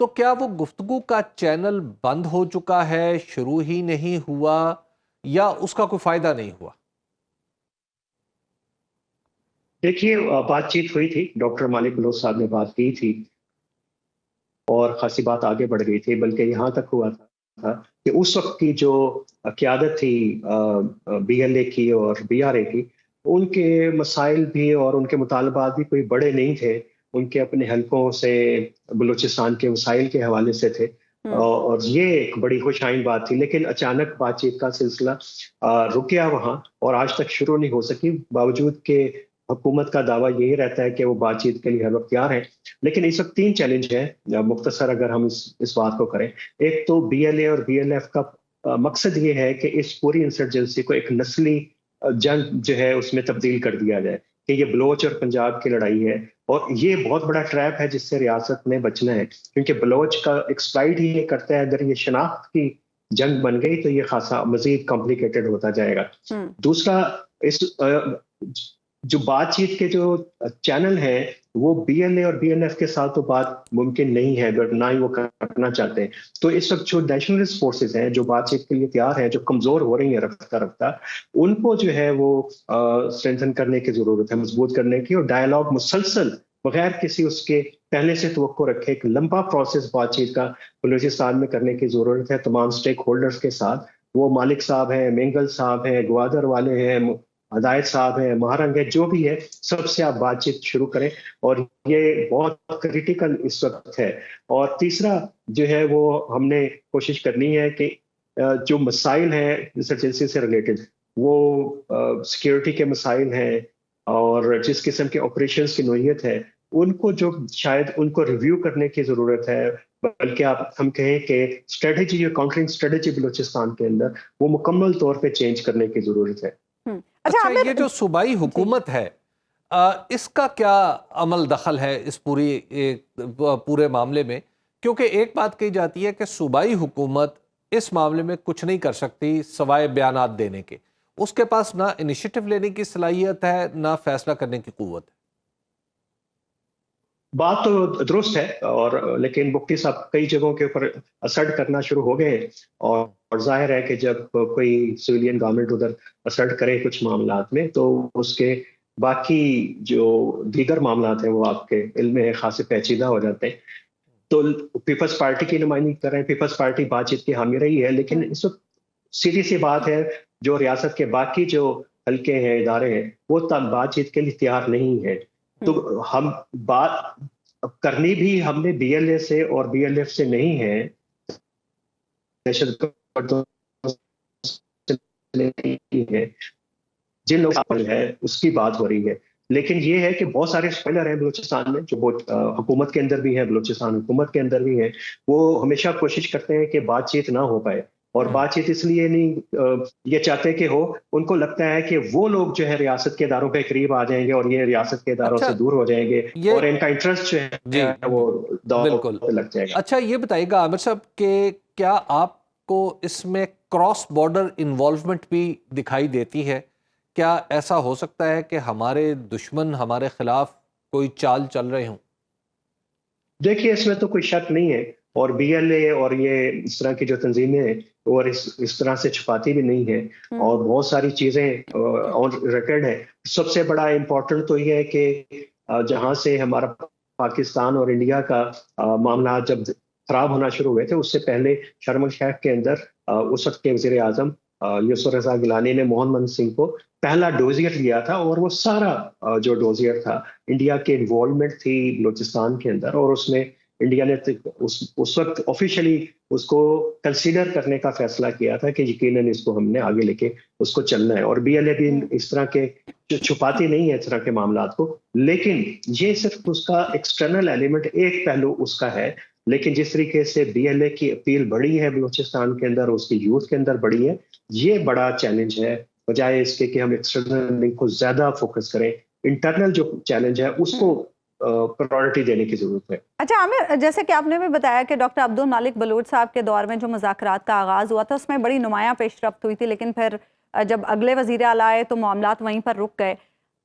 تو کیا وہ گفتگو کا چینل بند ہو چکا ہے، شروع ہی نہیں ہوا، یا اس کا کوئی فائدہ نہیں ہوا؟ دیکھیے بات چیت ہوئی تھی، ڈاکٹر مالک بلوچ صاحب نے بات کی تھی اور خاصی بات آگے بڑھ گئی تھی، بلکہ یہاں تک ہوا تھا کہ اس وقت کی جو قیادت تھی بی ایل اے کی اور بی آر اے کی، ان کے مسائل بھی اور ان کے مطالبات بھی کوئی بڑے نہیں تھے، ان کے اپنے حلقوں سے بلوچستان کے مسائل کے حوالے سے تھے، اور یہ ایک بڑی خوش آئند بات تھی، لیکن اچانک بات چیت کا سلسلہ رک گیا وہاں اور آج تک شروع نہیں ہو سکی، باوجود کہ حکومت کا دعویٰ یہی رہتا ہے کہ وہ بات چیت کے لیے ہر وقت تیار ہے۔ لیکن اس وقت 3 چیلنج ہیں، مختصر اگر ہم اس بات کو کریں۔ ایک تو بی ایل اے اور بی ایل ایف کا مقصد یہ ہے کہ اس پوری انسرجنسی کو ایک نسلی جنگ جو ہے اس میں تبدیل کر دیا جائے، کہ یہ بلوچ اور پنجاب کی لڑائی ہے، اور یہ بہت بڑا ٹریپ ہے جس سے ریاست نے بچنا ہے، کیونکہ بلوچ کا ایکسپلائٹ ہی یہ کرتا ہے، اگر یہ شناخت کی جنگ بن گئی تو یہ خاصا مزید کمپلیکیٹڈ ہوتا جائے گا۔ دوسرا، اس جو بات چیت کے جو چینل ہیں وہ بی ایل اے اور بی ایل ایف کے ساتھ تو بات ممکن نہیں ہے، نہ ہی وہ کرنا چاہتے ہیں۔ تو اس وقت جو نیشنلسٹ فورسز ہیں جو بات چیت کے لیے تیار ہیں، جو کمزور ہو رہی ہیں رفتہ رفتہ، ان کو جو ہے وہ اسٹرینتھن کرنے کی ضرورت ہے، مضبوط کرنے کی، اور ڈائلاگ مسلسل بغیر کسی اس کے پہلے سے توقع رکھے ایک لمبا پروسیس بات چیت کا بلوچستان میں کرنے کی ضرورت ہے تمام سٹیک ہولڈرز کے ساتھ۔ وہ مالک صاحب ہیں، مینگل صاحب ہیں، گوادر والے ہیں، ہدایت صاحب ہیں، مہارنگ ہے، جو بھی ہے، سب سے آپ بات چیت شروع کریں، اور یہ بہت کریٹیکل اس وقت ہے۔ اور تیسرا جو ہے وہ ہم نے کوشش کرنی ہے کہ جو مسائل ہیں انسرجنسی سے ریلیٹڈ، وہ سیکیورٹی کے مسائل ہیں اور جس قسم کے آپریشنز کی نوعیت ہے، ان کو جو شاید ان کو ریویو کرنے کی ضرورت ہے، بلکہ ہم کہیں کہ اسٹریٹجی، جو کاؤنٹرنگ اسٹریٹجی بلوچستان کے اندر، وہ مکمل طور پہ چینج کرنے کی ضرورت ہے۔ اچھا، یہ جو صوبائی حکومت ہے، اس کا کیا عمل دخل ہے اس پورے معاملے میں؟ کیونکہ ایک بات کہی جاتی ہے کہ صوبائی حکومت اس معاملے میں کچھ نہیں کر سکتی سوائے بیانات دینے کے، اس کے پاس نہ انیشیٹو لینے کی صلاحیت ہے، نہ فیصلہ کرنے کی قوت ہے۔ بات تو درست ہے، اور لیکن مفتی صاحب کئی جگہوں کے اوپر اسرٹ کرنا شروع ہو گئے، اور ظاہر ہے کہ جب کوئی سویلین گورنمنٹ ادھر اسرٹ کرے کچھ معاملات میں، تو اس کے باقی جو دیگر معاملات ہیں وہ آپ کے علم میں خاصے پیچیدہ ہو جاتے ہیں۔ تو پیپلز پارٹی کی نمائندگی کر رہے ہیں، پیپلز پارٹی بات چیت کی حامی رہی ہے، لیکن اس وقت سیدھی سی بات ہے، جو ریاست کے باقی جو حلقے ہیں، ادارے ہیں، وہ بات چیت کے لیے تیار نہیں ہے۔ تو ہم بات کرنی بھی ہم نے بی ایل اے سے اور بی ایل ایف سے نہیں ہے، دہشت گردوں سے نہیں ہے، جن لوگ ہے اس کی بات ہو رہی ہے، لیکن یہ ہے کہ بہت سارے اسپائلر ہیں بلوچستان میں، جو حکومت کے اندر بھی ہیں، بلوچستان حکومت کے اندر بھی ہیں، وہ ہمیشہ کوشش کرتے ہیں کہ بات چیت نہ ہو پائے، اور بات چیت اس لیے نہیں یہ چاہتے کہ ہو، ان کو لگتا ہے کہ وہ لوگ جو ہے ریاست کے اداروں پہ قریب آ جائیں گے اور یہ ریاست کے اداروں سے دور ہو جائیں گے، اور ان کا انٹرسٹ جو ہے وہ داؤ پہ لگ جائے گا۔ اچھا، یہ بتائیے گا عامر صاحب کہ کیا آپ کو اس میں کراس بارڈر انوالومنٹ بھی دکھائی دیتی ہے؟ کیا ایسا ہو سکتا ہے کہ ہمارے دشمن ہمارے خلاف کوئی چال چل رہے ہوں؟ دیکھیے، اس میں تو کوئی شک نہیں ہے، اور بی ایل اے اور یہ اس طرح کی جو تنظیمیں ہیں اور اس طرح سے چھپاتی بھی نہیں ہے، اور بہت ساری چیزیں آن ریکارڈ ہیں۔ سب سے بڑا امپورٹنٹ تو یہ ہے کہ جہاں سے ہمارا پاکستان اور انڈیا کا معاملات جب خراب ہونا شروع ہوئے تھے، اس سے پہلے شرم الشیخ کے اندر اس وقت کے وزیر اعظم یوسف رضا گیلانی نے محمد سنگھ کو پہلا ڈوزیئر دیا تھا، اور وہ سارا جو ڈوزیئر تھا، انڈیا کے انوالومنٹ تھی بلوچستان کے اندر، اور اس میں انڈیا نے اس وقت آفیشلی اس کو کنسیڈر کرنے کا فیصلہ کیا تھا کہ یقیناً اس کو ہم نے آگے لے کے اس کو چلنا ہے، اور بی ایل اے بھی اس طرح کے چھپاتی نہیں ہے اس طرح کے معاملات کو، لیکن یہ صرف اس کا ایکسٹرنل ایلیمنٹ، ایک پہلو اس کا ہے، لیکن جس طریقے سے بی ایل اے کی اپیل بڑی ہے بلوچستان کے اندر، اس کی یوتھ کے اندر بڑی ہے، یہ بڑا چیلنج ہے، بجائے اس کے کہ ہم ایکسٹرنل لنک کو زیادہ فوکس کریں، انٹرنل جو چیلنج ہے اس کو پرائورٹی دینے کی ضرورت ہے۔ اچھا عامر، جیسے کہ آپ نے بھی بتایا کہ ڈاکٹر عبد المالک بلوچ صاحب کے دور میں جو مذاکرات کا آغاز ہوا تھا اس میں بڑی نمایاں پیش رفت ہوئی تھی، لیکن پھر جب اگلے وزیر اعلیٰ آئے تو معاملات وہیں پر رک گئے۔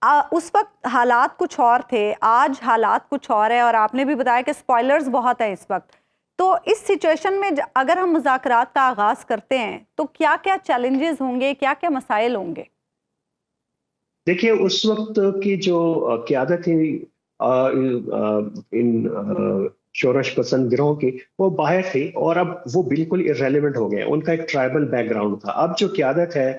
اس وقت حالات کچھ اور تھے، آج حالات کچھ اور ہے، اور آپ نے بھی بتایا کہ سپوائلرز بہت ہیں اس وقت۔ تو اس سچویشن میں اگر ہم مذاکرات کا آغاز کرتے ہیں تو کیا کیا چیلنجز ہوں گے, کیا کیا مسائل ہوں گے؟ دیکھیے اس وقت کی جو قیادت تھی ان شورش پسند گروہوں کی, وہ باہر تھی اور اب وہ بالکل irrelevant ہو گئے. ان کا ایک ٹرائبل بیک گراؤنڈ تھا. اب جو قیادت ہے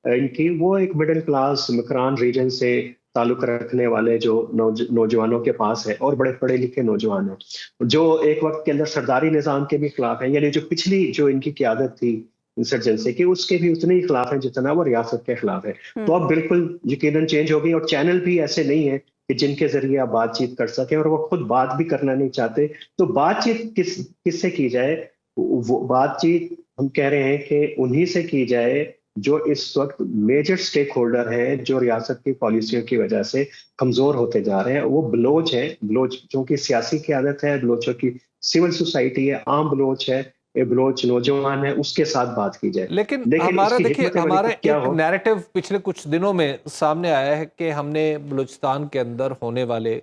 ان کی وہ ایک مڈل کلاس مکران ریجن سے تعلق رکھنے والے جو نوجوانوں کے پاس ہے, اور بڑے پڑھے لکھے نوجوان ہیں جو ایک وقت کے اندر سرداری نظام کے بھی خلاف ہیں. یعنی جو پچھلی جو ان کی قیادت تھی انسرجنسی کی, اس کے بھی اتنے ہی خلاف ہیں جتنا وہ ریاست کے خلاف ہے. تو اب بالکل یقیناً چینج ہو گئی, اور چینل بھی ایسے نہیں ہیں کہ جن کے ذریعے آپ بات چیت کر سکیں, اور وہ خود بات بھی کرنا نہیں چاہتے. تو بات چیت کس سے کی جائے؟ وہ بات چیت ہم کہہ رہے ہیں کہ انہی سے کی جائے جو اس وقت میجر سٹیک ہولڈر ہیں, جو ریاست کی پالیسیوں کی وجہ سے کمزور ہوتے جا رہے ہیں. وہ بلوچ ہیں, بلوچ چونکہ سیاسی قیادت ہے, بلوچوں کی سول سوسائٹی ہے, عام بلوچ ہے, بلوچ نوجوان ہے, اس کے ساتھ بات کی جائے. لیکن ہمارا دیکھیے ہمارا ایک نیریٹو پچھلے کچھ دنوں میں سامنے آیا ہے کہ ہم نے بلوچستان کے اندر ہونے والے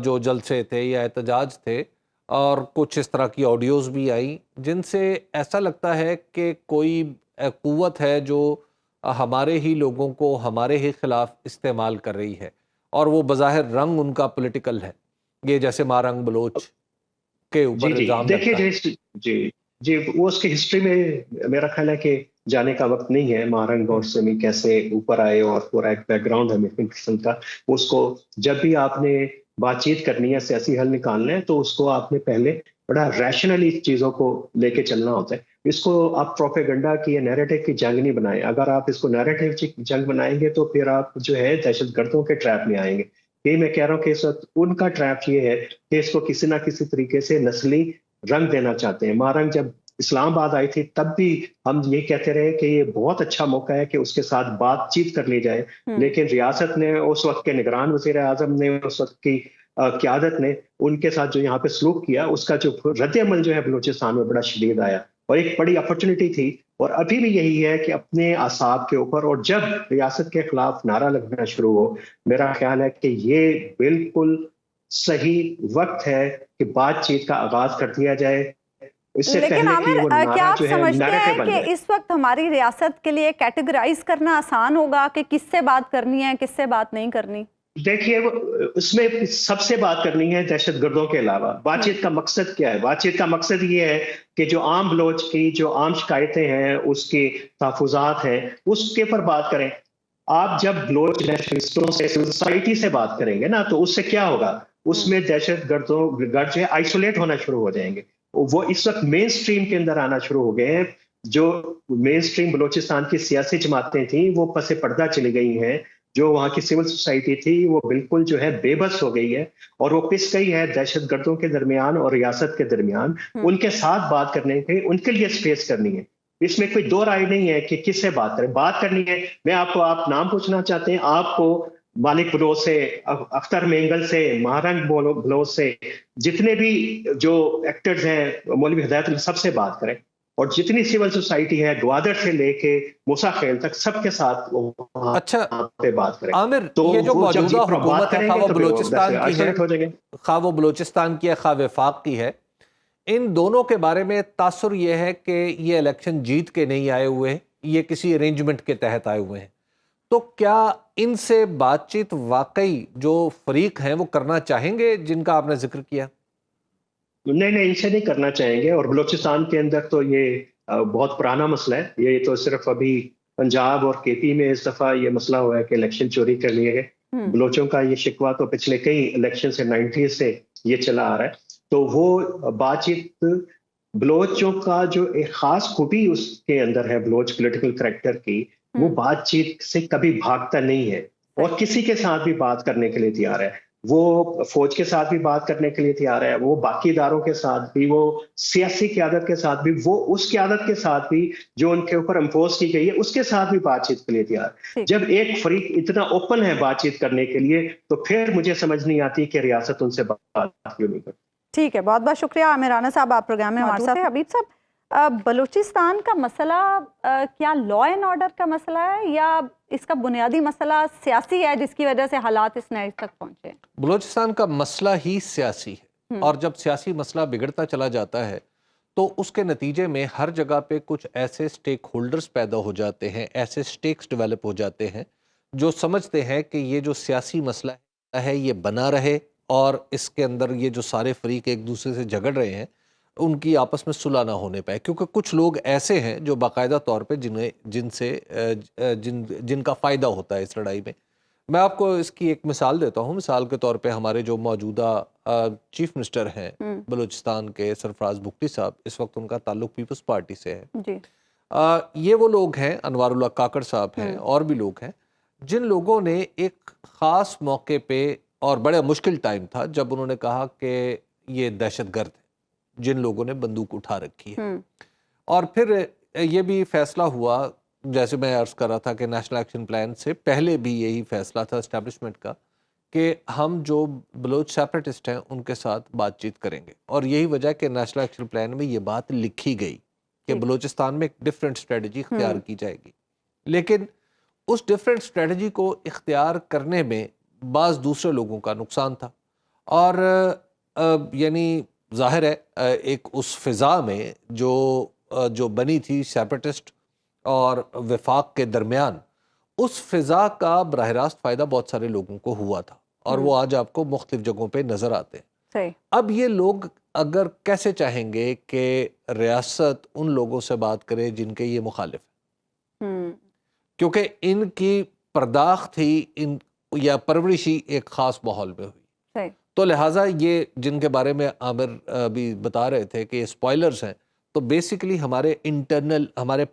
جو جلسے تھے یا احتجاج تھے, اور کچھ اس طرح کی آڈیوز بھی آئی جن سے ایسا لگتا ہے کہ کوئی قوت ہے جو ہمارے ہی لوگوں کو ہمارے ہی خلاف استعمال کر رہی ہے, اور وہ بظاہر رنگ ان کا پولیٹیکل ہے. یہ جیسے مارنگ بلوچ کے اوپر الزام لگتا ہے. جی وہ اس کی ہسٹری میں میرا خیال ہے کہ جانے کا وقت نہیں ہے. مارنگ اور سمی کیسے اوپر آئے, اور پورا ایک بیک گراؤنڈ ہے مختلف قسم کا. اس کو جب بھی آپ نے بات چیت کرنی ہے, سیاسی حل نکالنا ہے, تو اس کو آپ نے پہلے بڑا ریشنلی چیزوں کو لے کے چلنا ہوتا ہے. اس کو آپ پروپیگنڈا کی یا نیریٹو کی جنگ نہیں بنائیں. اگر آپ اس کو نیریٹو کی جنگ بنائیں گے تو پھر آپ جو ہے دہشت گردوں کے ٹریپ میں آئیں گے. یہ میں کہہ رہا ہوں کہ اس وقت ان کا ٹریپ یہ ہے کہ اس کو کسی نہ کسی طریقے سے نسلی رنگ دینا چاہتے ہیں. مارنگ جب اسلام آباد آئی تھی تب بھی ہم یہ کہتے رہے کہ یہ بہت اچھا موقع ہے کہ اس کے ساتھ بات چیت کر لی جائے, لیکن ریاست نے, اس وقت کے نگران وزیر اعظم نے, اس وقت کی قیادت نے ان کے ساتھ جو یہاں پہ سلوک کیا, اس کا جو رد عمل جو ہے بلوچستان میں بڑا شدید آیا, اور ایک بڑی اپرچونٹی تھی. اور ابھی بھی یہی ہے کہ اپنے اعصاب کے اوپر, اور جب ریاست کے خلاف نعرہ لگنا شروع ہو, میرا خیال ہے کہ یہ بالکل صحیح وقت ہے کہ بات چیت کا آغاز کر دیا جائے. لیکن عامر کیا آپ سمجھتے ہیں کہ اس وقت ہماری ریاست کے لیے کیٹیگرائز کرنا آسان ہوگا کہ کس سے بات کرنی ہے, کس سے بات نہیں کرنی؟ دیکھیے اس میں سب سے بات کرنی ہے دہشت گردوں کے علاوہ. بات چیت کا مقصد کیا ہے؟ بات چیت کا مقصد یہ ہے کہ جو عام بلوچ کی جو عام شکایتیں ہیں, اس کی تحفظات ہیں, اس کے پر بات کریں. آپ جب بلوچ نیشنلسٹوں سے, سوسائٹی سے بات کریں گے نا, تو اس سے کیا ہوگا؟ اس میں دہشت گردوں گرد جو ہے آئسولیٹ ہونا شروع ہو جائیں گے. وہ اس وقت مین سٹریم کے اندر آنا شروع ہو گئے ہیں. جو مین سٹریم بلوچستان کی سیاسی جماعتیں تھیں وہ پس پردہ چلی گئی ہیں. جو وہاں کی سول سوسائٹی تھی وہ بالکل جو ہے بے بس ہو گئی ہے, اور وہ پس گئی ہے دہشت گردوں کے درمیان اور ریاست کے درمیان. ان کے ساتھ بات کرنے کے, ان کے لیے سپیس کرنی ہے. اس میں کوئی دو رائے نہیں ہے کہ کس سے بات کریں. بات کرنی ہے, میں آپ کو آپ نام پوچھنا چاہتے ہیں, آپ کو مالک بلوچ سے, اختر مینگل سے, مہارنگ بلوچ سے, جتنے بھی جو ایکٹرز ہیں, مولوی ہدایت علی, سب سے بات کریں. اور جتنی سول سوسائٹی ہے گوادر سے لے کے موسیٰ خیل تک, سب کے ساتھ پہ بات کریں. عامر, یہ جو موجودہ حکومت ہے, خواہ وہ بلوچستان کی ہے, خواہ وہ بلوچستان کی ہے, خواہ وفاق کی ہے, ان دونوں کے بارے میں تاثر یہ ہے کہ یہ الیکشن جیت کے نہیں آئے ہوئے ہیں, یہ کسی ارینجمنٹ کے تحت آئے ہوئے ہیں. تو کیا ان سے بات چیت واقعی جو فریق ہیں وہ کرنا چاہیں گے جن کا آپ نے ذکر کیا؟ نہیں, ان سے نہیں کرنا چاہیں گے. اور بلوچستان کے اندر تو یہ بہت پرانا مسئلہ ہے. یہ تو صرف ابھی پنجاب اور کے پی میں اس دفعہ یہ مسئلہ ہوا ہے کہ الیکشن چوری کر لیے گئے. بلوچوں کا یہ شکوہ تو پچھلے کئی الیکشن سے 90 سے یہ چلا آ رہا ہے. تو وہ بات چیت, بلوچوں کا جو ایک خاص خوبی اس کے اندر ہے بلوچ پولیٹیکل کریکٹر کی, وہ بات چیت سے کبھی بھاگتا نہیں ہے, اور کسی کے ساتھ بھی بات کرنے کے لیے تیار ہے. وہ فوج کے ساتھ بھی بات کرنے کے لیے تیار ہے, وہ باقی اداروں کے ساتھ بھی, وہ سیاسی قیادت کے ساتھ بھی, وہ اس قیادت کے ساتھ بھی جو ان کے اوپر امپوز کی گئی ہے, اس کے ساتھ بھی بات چیت کے لیے تیار. جب ایک فریق اتنا اوپن ہے بات چیت کرنے کے لیے, تو پھر مجھے سمجھ نہیں آتی کہ ریاست ان سے بات کیوں نہیں کرتی. ٹھیک ہے, بہت بہت شکریہ عامر رانا صاحب, آپ پروگرام میں ہمارے ساتھ. حبیب صاحب, بلوچستان کا مسئلہ کیا لا اینڈ آرڈر کا مسئلہ ہے, یا اس کا بنیادی مسئلہ سیاسی ہے جس کی وجہ سے حالات اس نتیجے تک پہنچے؟ بلوچستان کا مسئلہ ہی سیاسی ہے. اور جب سیاسی مسئلہ بگڑتا چلا جاتا ہے تو اس کے نتیجے میں ہر جگہ پہ کچھ ایسے سٹیک ہولڈرز پیدا ہو جاتے ہیں، ایسے سٹیکس ڈیولپ ہو جاتے ہیں جو سمجھتے ہیں کہ یہ جو سیاسی مسئلہ ہے یہ بنا رہے، اور اس کے اندر یہ جو سارے فریق ایک دوسرے سے جھگڑ رہے ہیں ان کی آپس میں صلح نہ ہونے پائے، کیونکہ کچھ لوگ ایسے ہیں جو باقاعدہ طور پہ جن کا فائدہ ہوتا ہے اس لڑائی میں۔ میں آپ کو اس کی ایک مثال دیتا ہوں۔ مثال کے طور پہ ہمارے جو موجودہ چیف منسٹر ہیں بلوچستان کے، سرفراز بگٹی صاحب، اس وقت ان کا تعلق پیپلز پارٹی سے ہے جی۔ یہ وہ لوگ ہیں، انوار اللہ کاکڑ صاحب ہیں اور بھی لوگ ہیں، جن لوگوں نے ایک خاص موقع پہ، اور بڑا مشکل ٹائم تھا جب انہوں نے کہا کہ یہ دہشت گرد ہے، جن لوگوں نے بندوق اٹھا رکھی ہے، اور پھر یہ بھی فیصلہ ہوا، جیسے میں عرض کر رہا تھا کہ نیشنل ایکشن پلان سے پہلے بھی یہی فیصلہ تھا اسٹیبلشمنٹ کا کہ ہم جو بلوچ سیپریٹسٹ ہیں ان کے ساتھ بات چیت کریں گے، اور یہی وجہ کہ نیشنل ایکشن پلان میں یہ بات لکھی گئی کہ بلوچستان میں ایک ڈیفرنٹ اسٹریٹجی اختیار کی جائے گی، لیکن اس ڈیفرنٹ اسٹریٹجی کو اختیار کرنے میں بعض دوسرے لوگوں کا نقصان تھا، اور یعنی ظاہر ہے ایک اس فضا میں جو بنی تھی سیپریٹسٹ اور وفاق کے درمیان، اس فضا کا براہ راست فائدہ بہت سارے لوگوں کو ہوا تھا، اور وہ آج آپ کو مختلف جگہوں پہ نظر آتے ہیں۔ اب یہ لوگ اگر کیسے چاہیں گے کہ ریاست ان لوگوں سے بات کرے جن کے یہ مخالف ہیں، کیونکہ ان کی پرداخت ہی یا پرورشی ایک خاص ماحول میں ہوئی، تو لہٰذا یہ جن کے بارے میں عامر بھی بتا رہے تھے کہ یہ اسپوائلرز ہیں، تو بیسیکلی ہمارے انٹرنل، ہمارے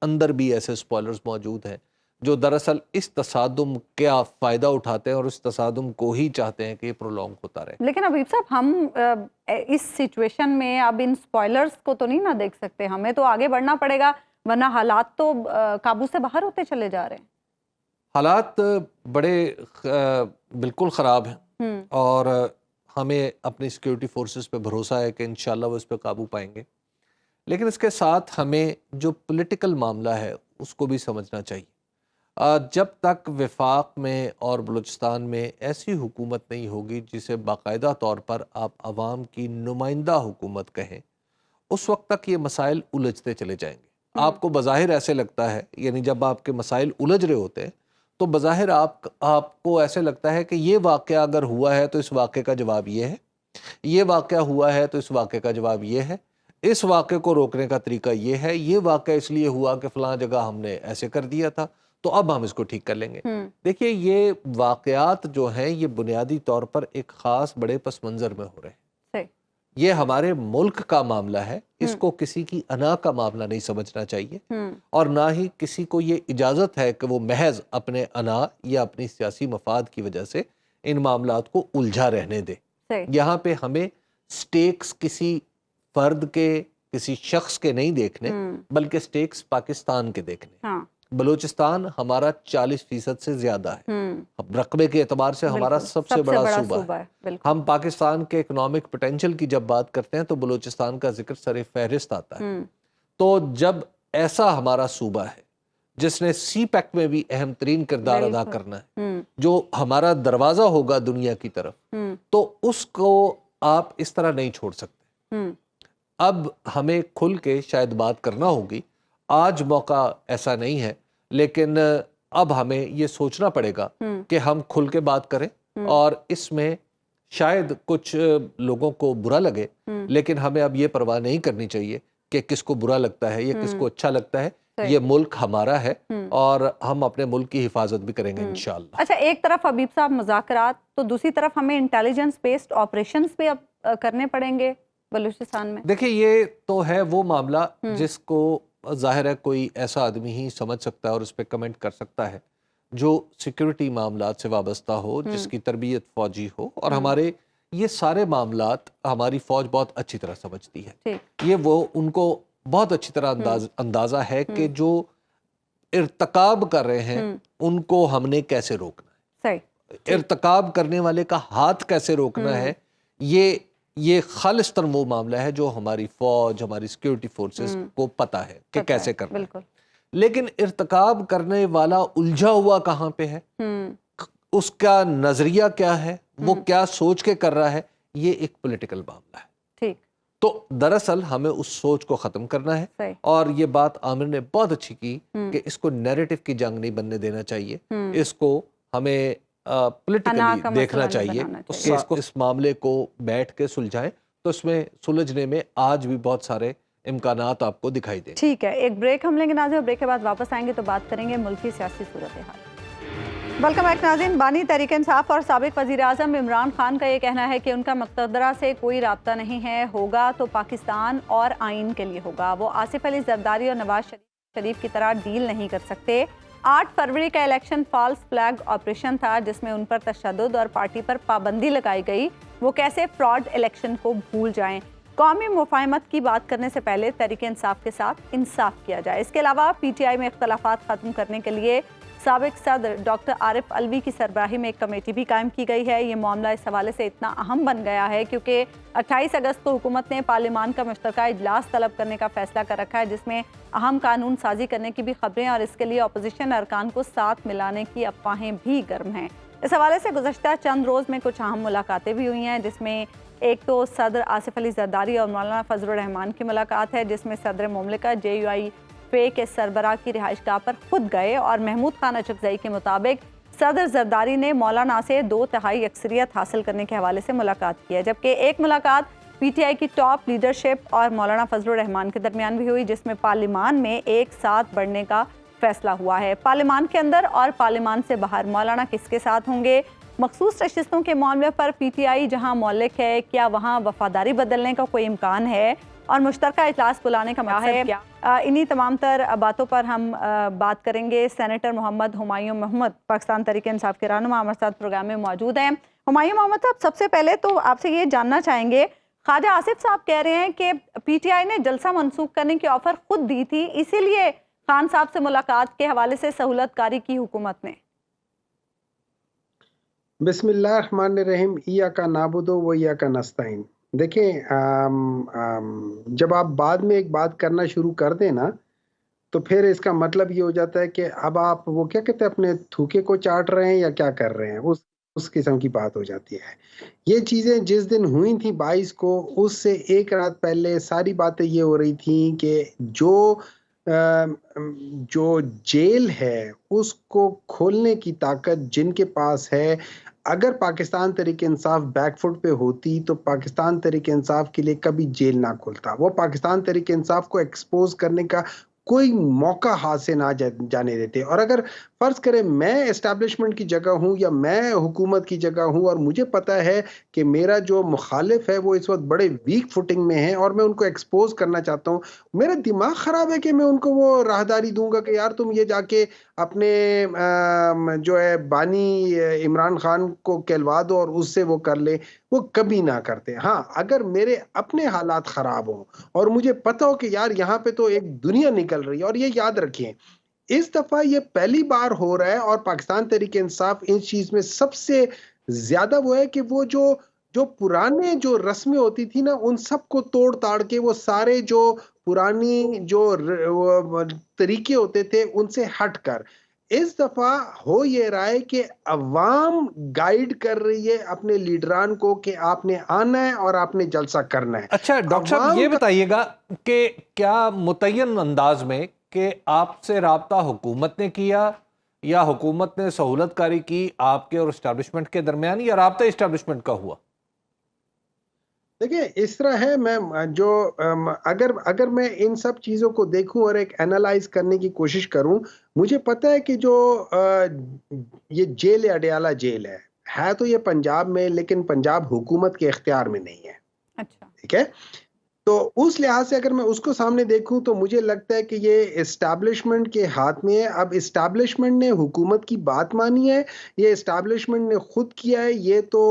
اندر بھی ایسے اسپوائلرز موجود ہیں جو دراصل اس تصادم کا فائدہ اٹھاتے ہیں اور اس تصادم کو ہی چاہتے ہیں کہ یہ پرولونگ ہوتا رہے۔ لیکن حبیب صاحب، ہم اس سچویشن میں اب ان اسپوائلرز کو تو نہیں نہ دیکھ سکتے، ہمیں تو آگے بڑھنا پڑے گا، ورنہ حالات تو قابو سے باہر ہوتے چلے جا رہے ہیں۔ حالات بڑے بالکل خراب ہیں، اور ہمیں اپنی سیکیورٹی فورسز پہ بھروسہ ہے کہ انشاءاللہ وہ اس پہ قابو پائیں گے، لیکن اس کے ساتھ ہمیں جو پولیٹیکل معاملہ ہے اس کو بھی سمجھنا چاہیے۔ جب تک وفاق میں اور بلوچستان میں ایسی حکومت نہیں ہوگی جسے باقاعدہ طور پر آپ عوام کی نمائندہ حکومت کہیں، اس وقت تک یہ مسائل الجھتے چلے جائیں گے۔ آپ کو بظاہر ایسے لگتا ہے، یعنی جب آپ کے مسائل الجھ رہے ہوتے ہیں تو بظاہر آپ کو ایسے لگتا ہے کہ یہ واقعہ اگر ہوا ہے تو اس واقعے کا جواب یہ ہے، یہ واقعہ ہوا ہے تو اس واقعے کا جواب یہ ہے، اس واقعے کو روکنے کا طریقہ یہ ہے، یہ واقعہ اس لیے ہوا کہ فلاں جگہ ہم نے ایسے کر دیا تھا تو اب ہم اس کو ٹھیک کر لیں گے۔ دیکھیے، یہ واقعات جو ہیں یہ بنیادی طور پر ایک خاص بڑے پس منظر میں ہو رہے ہیں، یہ ہمارے ملک کا معاملہ ہے، اس کو کسی کی انا کا معاملہ نہیں سمجھنا چاہیے، اور نہ ہی کسی کو یہ اجازت ہے کہ وہ محض اپنے انا یا اپنی سیاسی مفاد کی وجہ سے ان معاملات کو الجھا رہنے دے۔ یہاں پہ ہمیں سٹیکس کسی فرد کے، کسی شخص کے نہیں دیکھنے، بلکہ سٹیکس پاکستان کے دیکھنے۔ بلوچستان ہمارا 40% سے زیادہ ہے، رقبے کے اعتبار سے ہمارا سب سے بڑا صوبہ ہے۔ ہم پاکستان کے اکنامک پوٹینشل کی جب بات کرتے ہیں تو بلوچستان کا ذکر سر فہرست آتا ہے۔ تو جب ایسا ہمارا صوبہ ہے جس نے سی پیک میں بھی اہم ترین کردار ادا کرنا ہے، جو ہمارا دروازہ ہوگا دنیا کی طرف، تو اس کو آپ اس طرح نہیں چھوڑ سکتے۔ اب ہمیں کھل کے شاید بات کرنا ہوگی، آج موقع ایسا نہیں ہے، لیکن اب ہمیں یہ سوچنا پڑے گا کہ ہم کھل کے بات کریں، اور اس میں شاید کچھ لوگوں کو برا لگے، لیکن ہمیں اب یہ پرواہ نہیں کرنی چاہیے کہ کس کو برا لگتا ہے یا کس کو اچھا لگتا ہے۔ یہ ملک ہمارا ہے اور ہم اپنے ملک کی حفاظت بھی کریں گے انشاءاللہ۔ اچھا، ایک طرف حبیب صاحب مذاکرات، تو دوسری طرف ہمیں انٹیلیجنس بیسڈ آپریشنز بھی اب کرنے پڑیں گے بلوچستان میں۔ دیکھیں، یہ تو ہے وہ معاملہ جس کو ظاہر ہے کوئی ایسا آدمی ہی سمجھ سکتا ہے اور اس پہ کمنٹ کر سکتا ہے جو سیکیورٹی معاملات سے وابستہ ہو، جس کی تربیت فوجی ہو، اور ہمارے یہ سارے معاملات ہماری فوج بہت اچھی طرح سمجھتی ہے۔ یہ وہ ان کو بہت اچھی طرح اندازہ ہے کہ جو ارتکاب کر رہے ہیں ان کو ہم نے کیسے روکنا ہے، ارتکاب کرنے والے کا ہاتھ کیسے روکنا ہے۔ یہ خالص تر وہ معاملہ ہے جو ہماری فوج، ہماری سیکیورٹی فورسز کو پتہ ہے کہ کیسے کرنا ہے، لیکن ارتکاب کرنے والا الجھا ہوا کہاں پہ ہے، اس کا نظریہ کیا ہے، وہ کیا سوچ کے کر رہا ہے، یہ ایک پولیٹیکل معاملہ ہے. ٹھیک. تو دراصل ہمیں اس سوچ کو ختم کرنا ہے. صحیح. اور یہ بات عامر نے بہت اچھی کی کہ اس کو نیریٹو کی جنگ نہیں بننے دینا چاہیے. اس کو ہمیں پولیٹیکلی دیکھنا چاہیے کہ اس معاملے کو بیٹھ کے سلجھائیں. تو اس میں سلجھنے میں آج بھی بہت سارے امکانات آپ کو دکھائی دیں. ٹھیک ہے، ایک بریک ہم لیں گے ناظرین، بریک کے بعد واپس آئیں گے تو بات کریں گے ملکی سیاسی صورتحال. ویلکم بیک ناظرین. بانی تحریک انصاف اور سابق وزیر اعظم عمران خان کا یہ کہنا ہے کہ ان کا مقتدرہ سے کوئی رابطہ نہیں ہے، ہوگا تو پاکستان اور آئین کے لیے ہوگا. وہ آصف علی زرداری اور نواز شریف کی طرح ڈیل نہیں کر سکتے. 8 فروری کا الیکشن فالس فلیگ آپریشن تھا جس میں ان پر تشدد اور پارٹی پر پابندی لگائی گئی. وہ کیسے فراڈ الیکشن کو بھول جائیں. قومی مفاہمت کی بات کرنے سے پہلے تحریک انصاف کے ساتھ انصاف کیا جائے. اس کے علاوہ پی ٹی آئی میں اختلافات ختم کرنے کے لیے سابق صدر ڈاکٹر عارف علوی کی سربراہی میں ایک کمیٹی بھی قائم کی گئی ہے. یہ معاملہ اس حوالے سے اتنا اہم بن گیا ہے کیونکہ 28 اگست کو حکومت نے پارلیمان کا مشترکہ اجلاس طلب کرنے کا فیصلہ کر رکھا ہے جس میں اہم قانون سازی کرنے کی بھی خبریں اور اس کے لیے اپوزیشن ارکان کو ساتھ ملانے کی افواہیں بھی گرم ہیں. اس حوالے سے گزشتہ چند روز میں کچھ اہم ملاقاتیں بھی ہوئی ہیں جس میں ایک تو صدر آصف علی زرداری اور مولانا فضل الرحمان کی ملاقات ہے جس میں صدر مملکت JUI فے کے سربراہ کی رہائش گاہ پر خود گئے اور محمود خان اچکزئی کے مطابق صدر زرداری نے مولانا سے 2/3 اکثریت حاصل کرنے کے حوالے سے ملاقات کی ہے، جبکہ ایک ملاقات پی ٹی آئی کی ٹاپ لیڈرشپ اور مولانا فضل الرحمان کے درمیان بھی ہوئی جس میں پارلیمان میں ایک ساتھ بڑھنے کا فیصلہ ہوا ہے. پارلیمان کے اندر اور پارلیمان سے باہر مولانا کس کے ساتھ ہوں گے. مخصوص نشستوں کے معاملے پر پی ٹی آئی جہاں مولک ہے، کیا وہاں وفاداری بدلنے کا کوئی امکان ہے اور مشترکہ اجلاس بلانے کا مقصد کیا؟ انہی تمام تر باتوں پر ہم بات کریں گے. سینیٹر محمد ہمایوں محمد پاکستان تحریک انصاف کے رہنما ہمارے ساتھ پروگرام میں موجود ہیں. ہمایوں محمد صاحب، سب سے پہلے تو آپ سے یہ جاننا چاہیں گے، خواجہ آصف صاحب کہہ رہے ہیں کہ پی ٹی آئی نے جلسہ منسوخ کرنے کی آفر خود دی تھی، اسی لیے خان صاحب سے ملاقات کے حوالے سے سہولت کاری کی حکومت نے. بسم اللہ الرحمن الرحیم. ایاک نعبد و ایاک نستعین. دیکھیں، جب آپ بعد میں ایک بات کرنا شروع کر دیں نا تو پھر اس کا مطلب یہ ہو جاتا ہے کہ اب آپ وہ کیا کہتے ہیں، اپنے تھوکے کو چاٹ رہے ہیں یا کیا کر رہے ہیں. اس قسم کی بات ہو جاتی ہے. یہ چیزیں جس دن ہوئی تھیں 22 کو، اس سے ایک رات پہلے ساری باتیں یہ ہو رہی تھیں کہ جو جیل ہے اس کو کھولنے کی طاقت جن کے پاس ہے، اگر پاکستان تحریک انصاف بیک فٹ پہ ہوتی تو پاکستان تحریک انصاف کے لیے کبھی جیل نہ کھولتا. وہ پاکستان تحریک انصاف کو ایکسپوز کرنے کا کوئی موقع ہاتھ سے نہ جانے دیتے. اور اگر فرض کریں میں اسٹیبلشمنٹ کی جگہ ہوں یا میں حکومت کی جگہ ہوں اور مجھے پتا ہے کہ میرا جو مخالف ہے وہ اس وقت بڑے ویک فوٹنگ میں ہے اور میں ان کو ایکسپوز کرنا چاہتا ہوں، میرا دماغ خراب ہے کہ میں ان کو وہ راہداری دوں گا کہ یار تم یہ جا کے اپنے جو ہے بانی عمران خان کو کہلوا دو اور اس سے وہ کر لے. وہ کبھی نہ کرتے. ہاں، اگر میرے اپنے حالات خراب ہوں اور مجھے پتا ہو کہ یار یہاں پہ تو ایک دنیا نکل رہی ہے. اور یہ یاد رکھیں، اس دفعہ یہ پہلی بار ہو رہا ہے اور پاکستان تحریک انصاف اس چیز میں سب سے زیادہ وہ ہے کہ وہ جو پرانے جو رسمیں ہوتی تھی نا ان سب کو توڑ تاڑ کے وہ سارے جو پرانی جو طریقے ہوتے تھے ان سے ہٹ کر اس دفعہ ہو یہ رہا ہے کہ عوام گائیڈ کر رہی ہے اپنے لیڈران کو کہ آپ نے آنا ہے اور آپ نے جلسہ کرنا ہے. اچھا ڈاکٹر صاحب، یہ بتائیے گا کہ کیا متعین انداز میں کہ آپ سے رابطہ حکومت نے کیا یا حکومت نے سہولت کاری کی آپ کے اور اسٹیبلشمنٹ کے درمیان، یا رابطہ اسٹیبلشمنٹ کا ہوا؟ دیکھیں، اس طرح ہے، میں اگر میں ان سب چیزوں کو دیکھوں اور ایک انالائز کرنے کی کوشش کروں، مجھے پتا ہے کہ جو یہ جیل اڈیالہ جیل ہے تو یہ پنجاب میں، لیکن پنجاب حکومت کے اختیار میں نہیں ہے. اچھا، ٹھیک ہے. تو اس لحاظ سے اگر میں اس کو سامنے دیکھوں تو مجھے لگتا ہے کہ یہ اسٹیبلشمنٹ کے ہاتھ میں ہے. اب اسٹیبلشمنٹ نے حکومت کی بات مانی ہے، یہ اسٹیبلشمنٹ نے خود کیا ہے. یہ تو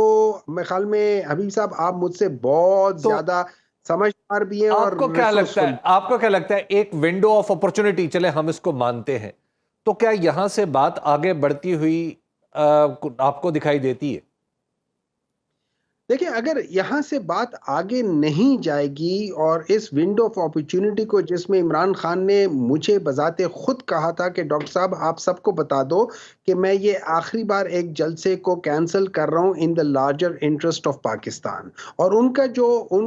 میرے خیال میں حبیب صاحب آپ مجھ سے بہت زیادہ سمجھدار بھی ہیں. آپ کو کیا لگتا ہے ایک ونڈو آف اپرچونٹی، چلے ہم اس کو مانتے ہیں، تو کیا یہاں سے بات آگے بڑھتی ہوئی آپ کو دکھائی دیتی ہے؟ دیکھیں اگر یہاں سے بات آگے نہیں جائے گی اور اس ونڈو آف اپرچونٹی کو جس میں عمران خان نے مجھے بذات خود کہا تھا کہ ڈاکٹر صاحب آپ سب کو بتا دو کہ میں یہ آخری بار ایک جلسے کو کینسل کر رہا ہوں in the larger interest of Pakistan, اور ان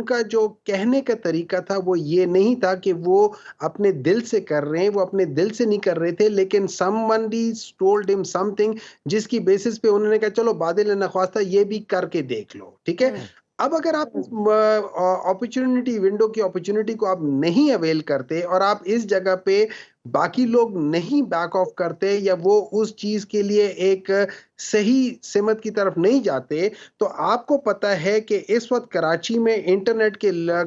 کا جو کہنے کا طریقہ تھا وہ یہ نہیں تھا کہ وہ اپنے دل سے کر رہے ہیں، وہ اپنے دل سے نہیں کر رہے تھے، لیکن somebody told him something جس کی بیسس پہ انہوں نے کہا چلو بادل نخواستہ یہ بھی کر کے دیکھ لو، ٹھیک ہے۔ اب اگر آپ اپرچونٹی ونڈو کی اپرچونٹی کو آپ نہیں اویل کرتے اور آپ اس جگہ پہ باقی لوگ نہیں بیک آف کرتے یا وہ اس چیز کے لیے ایک صحیح سمت کی طرف نہیں جاتے، تو آپ کو پتا ہے کہ اس وقت کراچی میں انٹرنیٹ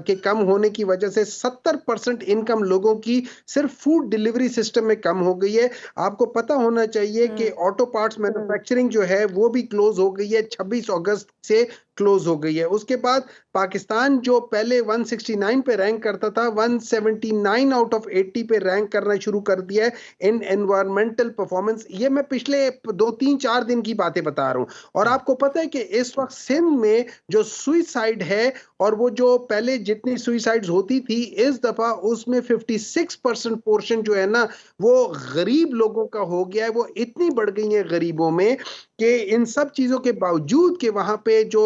کے کم ہونے کی وجہ سے 70% انکم لوگوں کی صرف فوڈ ڈیلیوری سسٹم میں کم ہو گئی ہے۔ آپ کو پتا ہونا چاہیے کہ آٹو پارٹس مینوفیکچرنگ جو ہے وہ بھی کلوز ہو گئی ہے، 26 اگست سے کلوز ہو گئی ہے۔ اس کے بعد پاکستان جو پہلے 169 پہ رینک کرتا تھا 179 آؤٹ آف 80 پہ رینک کرنا شروع کر دیا ہے ان انوائرمنٹل پرفارمنس۔ یہ میں پچھلے 2-3-4 دن کی باتیں بتا رہا ہوں، اور آپ کو پتہ ہے کہ اس وقت سندھ میں جو سوئسائڈ ہے، اور وہ جو پہلے جتنی سوئسائڈز ہوتی تھی اس دفعہ اس میں 56% پورشن جو ہے نا وہ غریب لوگوں کا ہو گیا ہے۔ وہ اتنی بڑھ گئی ہیں غریبوں میں کہ ان سب چیزوں کے باوجود کہ وہاں پہ جو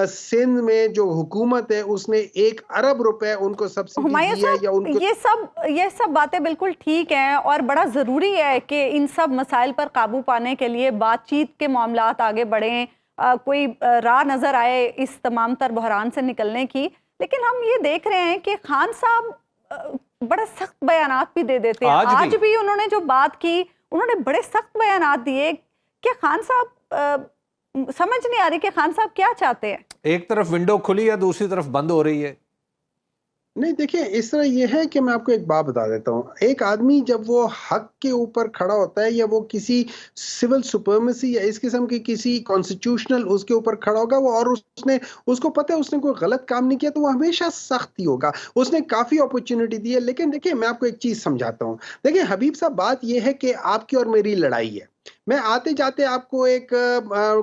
سندھ میں جو حکومت ہے اس نے 1 ارب روپے ان کو سبسڈی ہمایوں دی ہے یا ان کو یہ سب باتیں بالکل ٹھیک ہیں اور بڑا ضروری ہے کہ ان سب مسائل پر قابو پانے کے لیے بات چیت کے معاملات آگے بڑھیں، کوئی راہ نظر آئے اس تمام تر بحران سے نکلنے کی۔ لیکن ہم یہ دیکھ رہے ہیں کہ خان صاحب بڑے سخت بیانات بھی دے دیتے ہیں۔ آج بھی انہوں نے جو بات کی انہوں نے بڑے سخت بیانات دیے کہ خان صاحب سمجھ نہیں آ رہی کہ خان صاحب کیا چاہتے ہیں۔ ایک طرف ونڈو کھلی ہے، دوسری طرف بند ہو رہی ہے۔ نہیں دیکھیں اس طرح یہ ہے کہ میں آپ کو ایک بات بتا دیتا ہوں، ایک آدمی جب وہ حق کے اوپر کھڑا ہوتا ہے یا وہ کسی سول سپرمیسی یا اس قسم کی کسی کانسٹیٹیوشنل اس کے اوپر کھڑا ہوگا وہ، اور اس کو پتہ ہے اس نے کوئی غلط کام نہیں کیا تو وہ ہمیشہ سخت ہی ہوگا۔ اس نے کافی اپرچونٹی دی ہے، لیکن دیکھیں میں آپ کو ایک چیز سمجھاتا ہوں۔ دیکھیں حبیب صاحب بات یہ ہے کہ آپ کی اور میری لڑائی ہے، میں آتے جاتے آپ کو ایک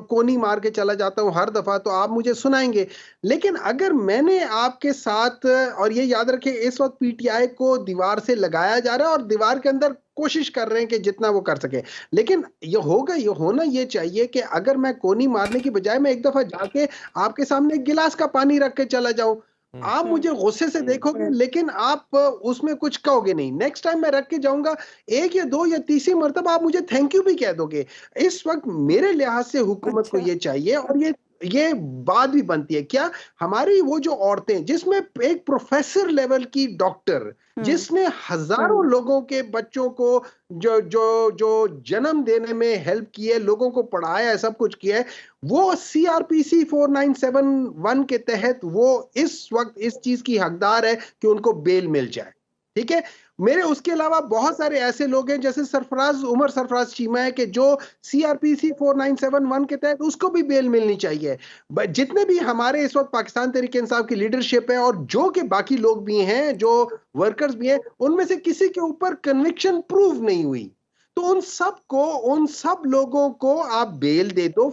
کونی مار کے چلا جاتا ہوں ہر دفعہ تو آپ مجھے سنائیں گے، لیکن اگر میں نے آپ کے ساتھ، اور یہ یاد رکھیں اس وقت پی ٹی آئی کو دیوار سے لگایا جا رہا ہے اور دیوار کے اندر کوشش کر رہے ہیں کہ جتنا وہ کر سکے، لیکن یہ ہونا یہ چاہیے کہ اگر میں کونی مارنے کی بجائے میں ایک دفعہ جا کے آپ کے سامنے ایک گلاس کا پانی رکھ کے چلا جاؤں، آپ مجھے غصے سے دیکھو گے لیکن آپ اس میں کچھ کہو گے نہیں۔ نیکسٹ ٹائم میں رکھ کے جاؤں گا 1 یا 2 یا تیسری مرتبہ آپ مجھے تھینک یو بھی کہہ دو گے۔ اس وقت میرے لحاظ سے حکومت کو یہ چاہیے، اور یہ بات بھی بنتی ہے کیا ہماری وہ جو عورتیں جس میں ایک پروفیسر لیول کی ڈاکٹر جس نے ہزاروں لوگوں کے بچوں کو جو جنم دینے میں ہیلپ کی ہے، لوگوں کو پڑھایا ہے، سب کچھ کیا ہے، وہ سی آر پی سی 4971 کے تحت وہ اس وقت اس چیز کی حقدار ہے کہ ان کو بیل مل جائے، ٹھیک ہے۔ میرے اس کے علاوہ بہت سارے ایسے لوگ ہیں جیسے عمر سرفراز چیمہ ہے کہ جو سی آر پی سی 4971 کے تحت اس کو بھی بیل ملنی چاہیے۔ جتنے بھی ہمارے اس وقت پاکستان تحریک انصاف کی لیڈرشپ ہے اور جو کہ باقی لوگ بھی ہیں جو ورکرز بھی ہیں، ان میں سے کسی کے اوپر کنوکشن پروو نہیں ہوئی، تو ان سب لوگوں کو آپ بیل دے دو،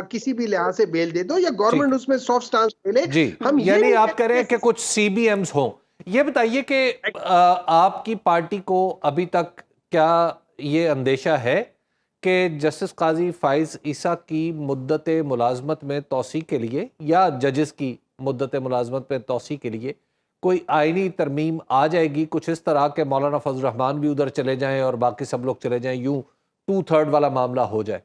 کسی بھی لحاظ سے بیل دے دو، یا گورنمنٹ اس میں سافٹ سٹانس لے لے۔ جی یعنی آپ کہہ رہے ہیں کہ کچھ سی بی ایمز ہوں۔ یہ بتائیے کہ آپ کی پارٹی کو ابھی تک کیا یہ اندیشہ ہے کہ جسٹس قاضی فائز عیسیٰ کی مدت ملازمت میں توسیع کے لیے یا ججز کی مدت ملازمت میں توسیع کے لیے کوئی آئینی ترمیم آ جائے گی، کچھ اس طرح کہ مولانا فضل الرحمان بھی ادھر چلے جائیں اور باقی سب لوگ چلے جائیں، یوں 2/3 والا معاملہ ہو جائے؟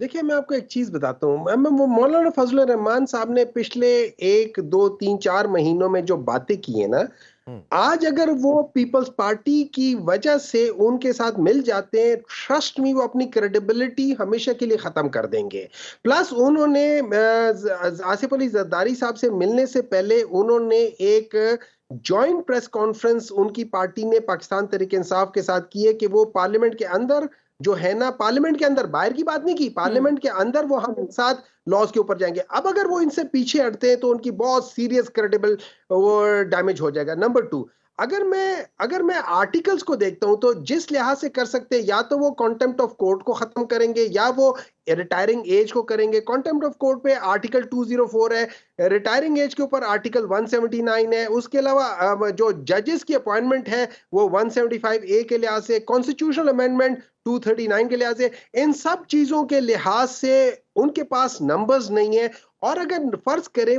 دیکھیں میں آپ کو ایک چیز بتاتا ہوں، وہ مولانا فضل الرحمان صاحب نے پچھلے 1 2 3 4 مہینوں میں جو باتیں کی ہیں نا، آج اگر وہ پیپلز پارٹی کی وجہ سے ان کے ساتھ مل جاتے ہیں، ٹرسٹ میں وہ اپنی کریڈیبلٹی ہمیشہ کے لیے ختم کر دیں گے۔ پلس انہوں نے آصف علی زرداری صاحب سے ملنے سے پہلے انہوں نے ایک جوائنٹ پریس کانفرنس ان کی پارٹی نے پاکستان تحریک انصاف کے ساتھ کی ہے کہ وہ پارلیمنٹ کے اندر جو ہے نا، پارلیمنٹ کے اندر باہر کی بات نہیں کی، پارلیمنٹ کے اندر وہ ہم ساتھ لاز کے اوپر جائیں گے۔ اب اگر وہ ان سے پیچھے ہٹتے ہیں تو ان کی بہت سیریس کریڈیبل وہ ڈیمیج ہو جائے گا۔ نمبر 2، اگر میں آرٹیکلز کو دیکھتا ہوں تو جس لحاظ سے کر سکتے ہیں، یا تو وہ کانٹمپٹ آف کورٹ کو ختم کریں گے یا وہ ریٹائرنگ ایج کو کریں گے. کانٹمپٹ آف کورٹ پہ آرٹیکل 204 ہے، ریٹائرنگ ایج کے اوپر آرٹیکل 179 ہے. اس کے علاوہ جو ججز کی اپوائنٹمنٹ ہے وہ 175A کے لحاظ سے، کانسٹیٹیوشنل امینڈمنٹ 239 کے لحاظ سے، ان سب چیزوں کے لحاظ سے ان کے پاس نمبرز نہیں ہیں. اور اگر فرض کریں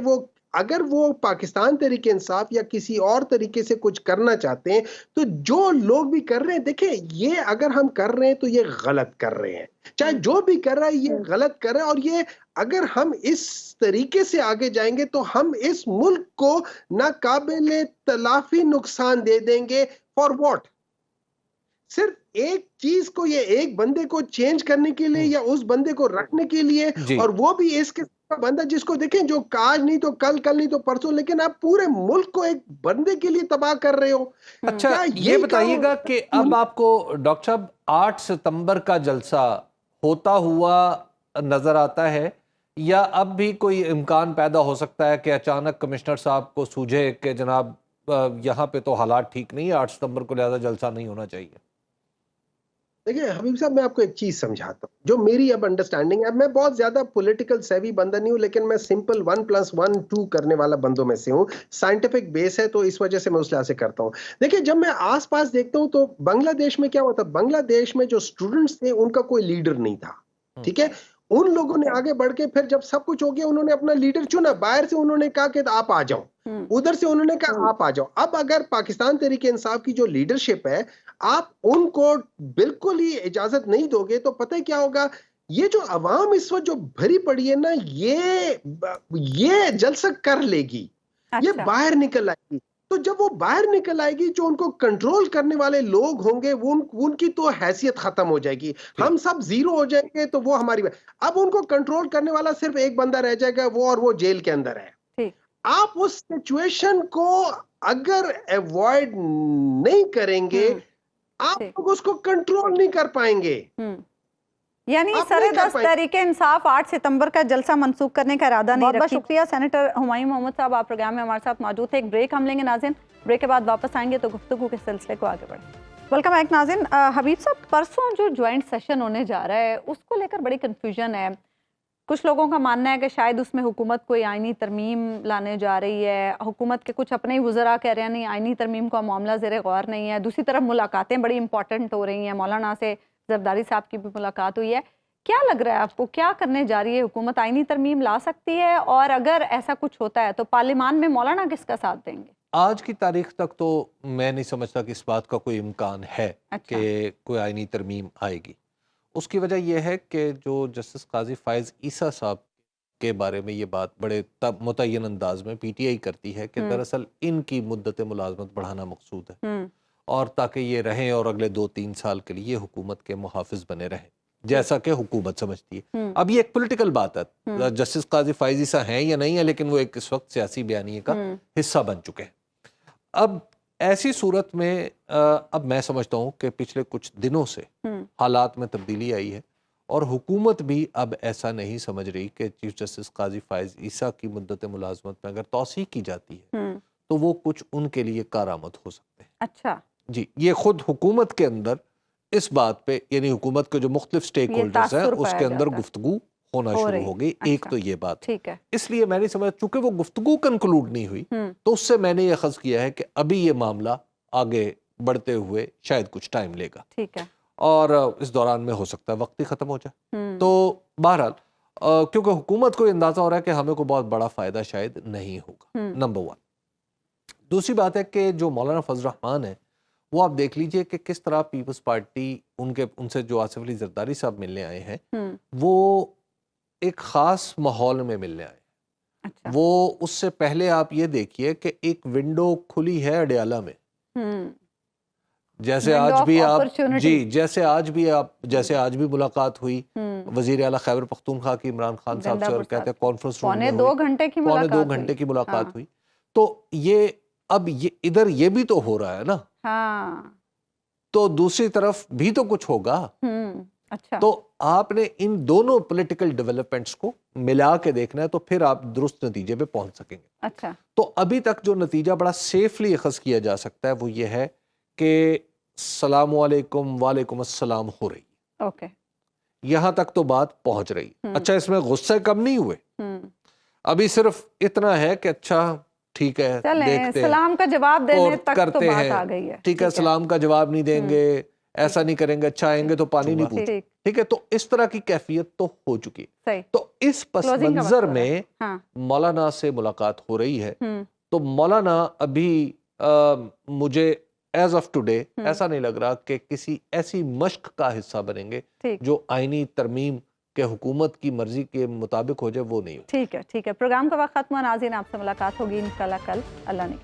اگر وہ پاکستان تحریک انصاف یا کسی اور طریقے سے کچھ کرنا چاہتے ہیں تو جو لوگ بھی کر رہے ہیں، دیکھیں یہ اگر ہم کر رہے ہیں تو یہ غلط کر رہے ہیں، چاہے جو بھی کر رہا ہے یہ غلط کر رہا ہے. اور یہ اگر ہم اس طریقے سے آگے جائیں گے تو ہم اس ملک کو ناقابل تلافی نقصان دے دیں گے. For what? صرف ایک چیز کو، یہ ایک بندے کو چینج کرنے کے لیے یا اس بندے کو رکھنے کے لیے، اور وہ بھی اس کے بندہ جس کو دیکھیں جو آج نہیں تو کل نہیں تو پرسوں، لیکن آپ پورے ملک کو ایک بندے کے لیے تباہ کر رہے ہو. اچھا یہ بتائیے گا کہ اب آپ کو ڈاکٹر صاحب 8 ستمبر کا جلسہ ہوتا ہوا نظر آتا ہے، یا اب بھی کوئی امکان پیدا ہو سکتا ہے کہ اچانک کمشنر صاحب کو سوجھے کہ جناب یہاں پہ تو حالات ٹھیک نہیں ہے، 8 ستمبر کو لہذا جلسہ نہیں ہونا چاہیے؟ دیکھیں حبیب صاحب، میں آپ کو ایک چیز سمجھاتا ہوں جو میری اب انڈرسٹینڈنگ ہے. میں بہت زیادہ پولیٹیکل سیوی بندہ نہیں ہوں، لیکن میں سمپل 1+1=2 کرنے والا بندوں میں سے ہوں. سائنٹیفک بیس ہے تو اس وجہ سے میں اس لحاظ سے کرتا ہوں. دیکھیں جب میں آس پاس دیکھتا ہوں تو بنگلہ دیش میں کیا ہوا تھا، بنگلہ دیش میں جو اسٹوڈنٹس تھے ان کا کوئی لیڈر نہیں تھا. ٹھیک ہے، ان لوگوں نے آگے بڑھ کے پھر جب سب کچھ ہو گیا انہوں نے اپنا لیڈر چنا. باہر سے انہوں نے کہا کہ آپ آ جاؤ، ادھر سے انہوں نے کہا آپ آ جاؤ. اب اگر پاکستان تحریک انصاف کی جو لیڈرشپ ہے آپ ان کو بالکل ہی اجازت نہیں دو گے تو پتہ کیا ہوگا، یہ جو عوام اس وقت جو بھری پڑی ہے نا، یہ جلسہ کر لے گی، یہ باہر نکل آئے گی. تو جب وہ باہر نکل آئے گی جو ان کو کنٹرول کرنے والے لوگ ہوں گے ان کی تو حیثیت ختم ہو جائے گی، ہم سب زیرو ہو جائیں گے. تو وہ ہماری اب ان کو کنٹرول کرنے والا صرف ایک بندہ رہ جائے گا، اور وہ جیل کے اندر ہے. آپ اس سچویشن کو اگر ایوائڈ نہیں کریں گے آپ لوگ اس کو کنٹرول نہیں کر پائیں گے. یعنی سر دست تحریک انصاف 8 ستمبر کا جلسہ منسوخ کرنے کا ارادہ نہیں رکھتی. بہت شکریہ سینیٹر ہمایوں محمد صاحب، آپ پروگرام میں ہمارے ساتھ موجود تھے. ایک بریک ہم لیں گے ناظرین، بریک کے بعد واپس آئیں گے تو گفتگو کے سلسلے کو آگے بڑھیں. ویلکم بیک ناظرین. حبیب صاحب، پرسوں جو جوائنٹ سیشن ہونے جا رہا ہے اس کو لے کر بڑی کنفیوژن ہے. کچھ لوگوں کا ماننا ہے کہ شاید اس میں حکومت کوئی آئینی ترمیم لانے جا رہی ہے، حکومت کے کچھ اپنے ہی وزراء کہہ رہے ہیں نہیں آئینی ترمیم کا معاملہ زیر غور نہیں ہے. دوسری طرف ملاقاتیں بڑی امپورٹنٹ ہو رہی ہیں، مولانا سے زرداری صاحب کی بھی ملاقات ہوئی ہے. کیا لگ رہا ہے آپ کو، کیا کرنے جا رہی ہے حکومت؟ آئینی ترمیم لا سکتی ہے؟ اور اگر ایسا کچھ ہوتا ہے تو پارلیمان میں مولانا کس کا ساتھ دیں گے؟ آج کی تاریخ تک تو میں نہیں سمجھتا کہ اس بات کا کوئی امکان ہے کہ کوئی آئینی ترمیم آئے گی. اس کی وجہ یہ ہے کہ جو جسٹس قاضی فائز عیسیٰ صاحب کے بارے میں یہ بات بڑے متعین انداز میں پی ٹی آئی کرتی ہے کہ دراصل ان کی مدت ملازمت بڑھانا مقصود ہے، اور تاکہ یہ رہیں اور اگلے 2-3 سال کے لیے حکومت کے محافظ بنے رہیں جیسا کہ حکومت سمجھتی ہے. اب یہ ایک پولیٹیکل بات ہے، جسٹس قاضی فائز عیسیٰ ہیں یا نہیں ہے، لیکن وہ ایک اس وقت سیاسی بیانیے کا حصہ بن چکے ہیں. اب ایسی صورت میں اب میں سمجھتا ہوں کہ پچھلے کچھ دنوں سے حالات میں تبدیلی آئی ہے، اور حکومت بھی اب ایسا نہیں سمجھ رہی کہ چیف جسٹس قاضی فائز عیسیٰ کی مدت ملازمت میں اگر توسیع کی جاتی ہے تو وہ کچھ ان کے لیے کارآمد ہو سکتے ہیں. اچھا جی، یہ خود حکومت کے اندر اس بات پہ، یعنی حکومت کے جو مختلف سٹیک ہولڈرز ہیں اس کے اندر گفتگو ہونا شروع ہو گئی. ایک تو یہ بات، اس لیے میں نہیں سمجھ، چونکہ وہ گفتگو کنکلوڈ نہیں ہوئی تو اس سے میں نے یہ اخذ کیا ہے کہ ابھی یہ معاملہ آگے بڑھتے ہوئے شاید کچھ ٹائم لے گا. ٹھیک ہے، اور اس دوران میں ہو سکتا ہے وقت ہی ختم ہو جائے. تو بہرحال کیونکہ حکومت کو اندازہ ہو رہا ہے کہ ہمیں کو بہت بڑا فائدہ شاید نہیں ہوگا، نمبر 1. دوسری بات ہے کہ جو مولانا فضل الرحمان ہے وہ آپ دیکھ لیجئے کہ کس طرح پیپلز پارٹی ان سے جو آصف علی زرداری صاحب ملنے آئے ہیں وہ ایک خاص ماحول میں ملنے آئے. وہ اس سے پہلے آپ یہ دیکھیے کہ ایک ونڈو کھلی ہے اڈیالہ میں، جیسے آج بھی آپ جیسے آج بھی ملاقات ہوئی وزیر اعلیٰ خیبر پختونخوا کی عمران خان صاحب سے، اور کہتے ہیں کانفرنس روم میں ہوئی، 2 گھنٹے کی ملاقات ہوئی. تو یہ اب ادھر یہ بھی تو ہو رہا ہے نا، تو دوسری طرف بھی تو کچھ ہوگا. اچھا تو آپ نے ان دونوں پولیٹیکل ڈیولپمنٹس کو ملا کے دیکھنا ہے، تو پھر آپ درست نتیجے پہ پہنچ سکیں گے. اچھا تو ابھی تک جو نتیجہ بڑا سیفلی اخذ کیا جا سکتا ہے وہ یہ ہے کہ السلام علیکم وعلیکم السلام ہو رہی ہے. اوکے یہاں تک تو بات پہنچ رہی. اچھا اس میں غصے کم نہیں ہوئے، ہوں ابھی صرف اتنا ہے کہ اچھا ٹھیک ہے چلیں دیکھتے ہیں سلام کا جواب دینے اور تک تو کرتے بات ہیں، آ گئی ہے. ٹھیک ہے سلام کا جواب نہیں دیں گے، ایسا نہیں کریں گے، اچھا آئیں گے تو پانی نہیں پوچھیں، ٹھیک ٹھیک ہے. تو اس طرح کی کیفیت تو ہو چکی ہے. صحیح. تو اس پس Closing کا وقت منظر ہو رہا ہے. میں ہاں مولانا سے ملاقات ہو رہی ہے. ہوں تو مولانا ابھی مجھے ایز آف ٹوڈے ایسا نہیں لگ رہا کہ کسی ایسی مشق کا حصہ بنیں گے ٹھیک جو آئینی ترمیم کے حکومت کی مرضی کے مطابق ہو جائے، وہ نہیں ہو. ٹھیک ہے. پروگرام کا وقت ختم ہوا. ناظرین آپ سے ملاقات ہوگی انشاءاللہ کل. اللہ نے